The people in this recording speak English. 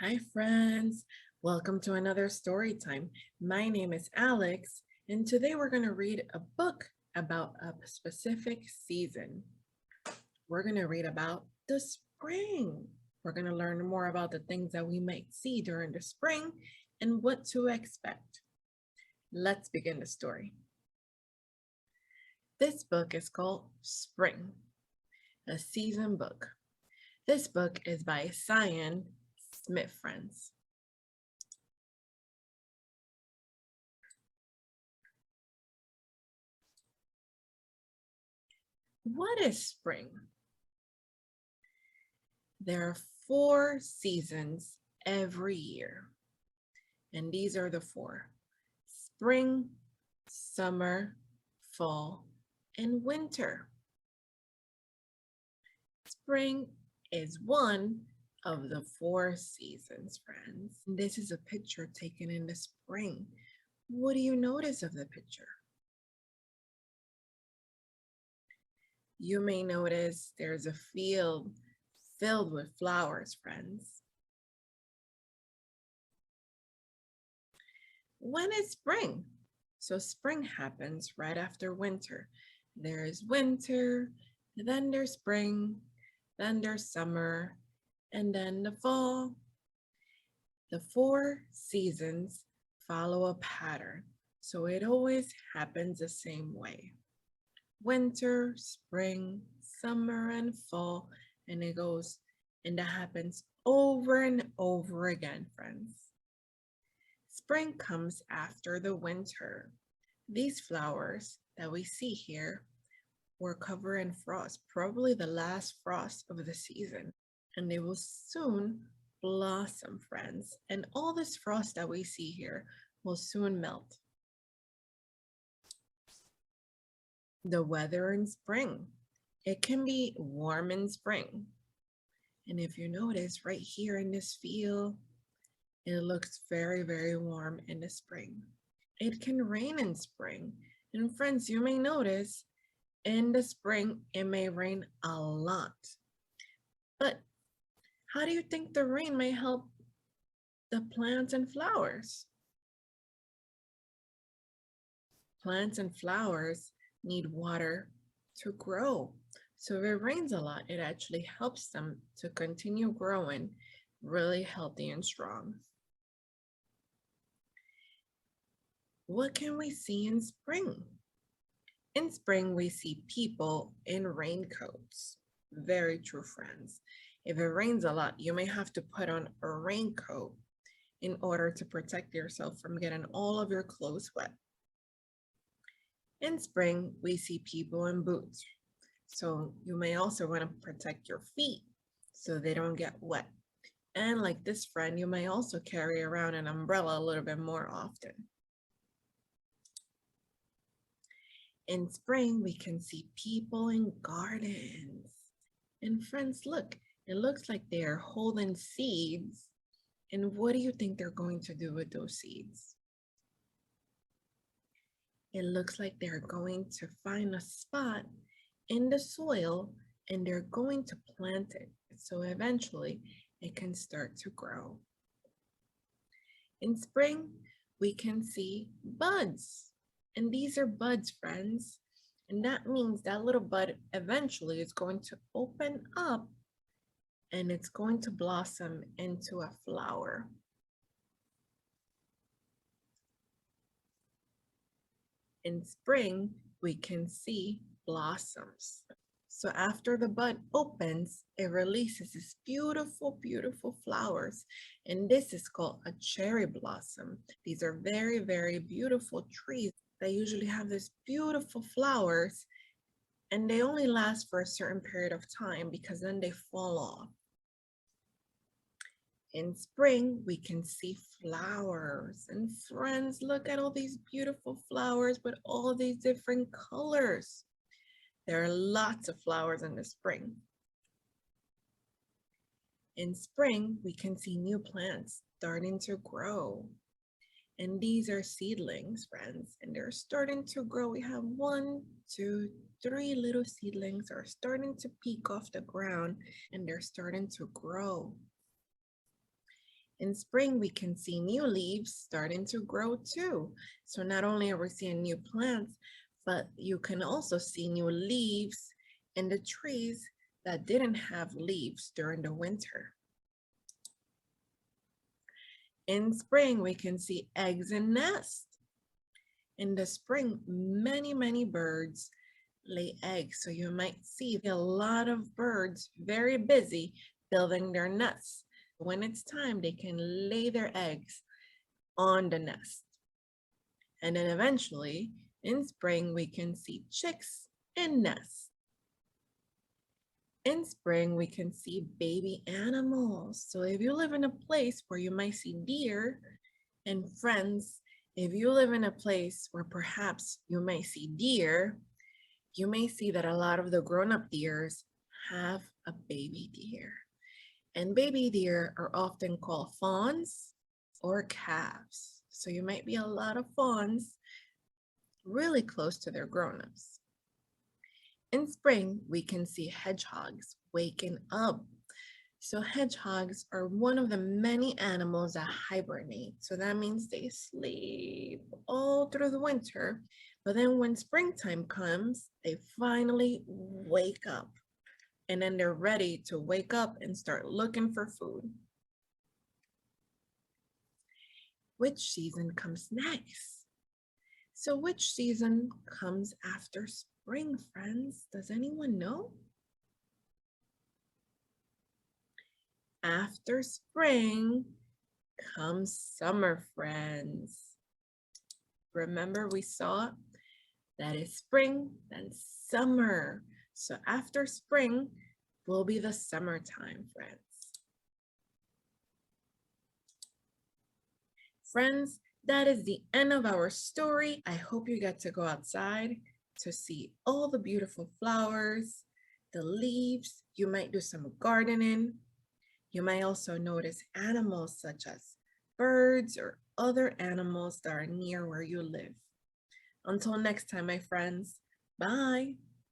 Hi, friends. Welcome to another story time. My name is Alex, and today we're going to read a book about a specific season. We're going to read about the spring. We're going to learn more about the things that we might see during the spring and what to expect. Let's begin the story. This book is called Spring, a season book. This book is by Siân, friends. What is spring? There are 4 seasons every year, and these are the 4: spring, summer, fall, and winter. Spring is one of the 4 seasons, friends. This is a picture taken in the spring. What do you notice of the picture? You may notice there's a field filled with flowers, friends. When is spring? So spring happens right after winter. There is winter, then there's spring, then there's summer, and then the fall. The 4 seasons follow a pattern, so it always happens the same way. Winter, spring, summer, and fall, and that happens over and over again, friends. Spring comes after the winter. These flowers that we see here were covered in frost, probably the last frost of the season, and they will soon blossom, friends, and all this frost that we see here will soon melt. The weather in spring. It can be warm in spring. And if you notice right here in this field, it looks very, very warm in the spring. It can rain in spring. And friends, you may notice in the spring, it may rain a lot. But how do you think the rain may help the plants and flowers? Plants and flowers need water to grow. So if it rains a lot, it actually helps them to continue growing really healthy and strong. What can we see in spring? In spring, we see people in raincoats. Very true, friends. If it rains a lot, you may have to put on a raincoat in order to protect yourself from getting all of your clothes wet. In spring, we see people in boots. So you may also want to protect your feet so they don't get wet. And like this friend, you may also carry around an umbrella a little bit more often. In spring, we can see people in gardens. And friends, look, it looks like they are holding seeds. And what do you think they're going to do with those seeds? It looks like they're going to find a spot in the soil and they're going to plant it. So eventually it can start to grow. In spring, we can see buds. And these are buds, friends. And that means that little bud eventually is going to open up and it's going to blossom into a flower. In spring, we can see blossoms. So after the bud opens, it releases these beautiful, beautiful flowers. And this is called a cherry blossom. These are very, very beautiful trees that usually have these beautiful flowers. And they only last for a certain period of time because then they fall off. In spring, we can see flowers. And friends, look at all these beautiful flowers with all these different colors. There are lots of flowers in the spring. In spring, we can see new plants starting to grow. And these are seedlings, friends, and they're starting to grow. We have 1, 2, 3 little seedlings are starting to peek off the ground and they're starting to grow. In spring, we can see new leaves starting to grow too. So not only are we seeing new plants, but you can also see new leaves in the trees that didn't have leaves during the winter. In spring, we can see eggs and nests. In the spring, many birds lay eggs. So you might see a lot of birds very busy building their nests. When it's time, they can lay their eggs on the nest. And then eventually, in spring, we can see chicks in nests. In spring, we can see baby animals. So if you live in a place where you might see deer, and friends, if you live in a place where perhaps you may see deer, you may see that a lot of the grown-up deers have a baby deer. And baby deer are often called fawns or calves. So you might be a lot of fawns really close to their grown-ups. In spring, we can see hedgehogs waking up. So hedgehogs are one of the many animals that hibernate. So that means they sleep all through the winter. But then when springtime comes, they finally wake up. And then they're ready to wake up and start looking for food. Which season comes next? So which season comes after spring, friends? Does anyone know? After spring comes summer, friends. Remember we saw that is spring, then summer. So after spring will be the summertime, friends. Friends, that is the end of our story. I hope you get to go outside to see all the beautiful flowers, the leaves. You might do some gardening. You might also notice animals such as birds or other animals that are near where you live. Until next time, my friends, bye.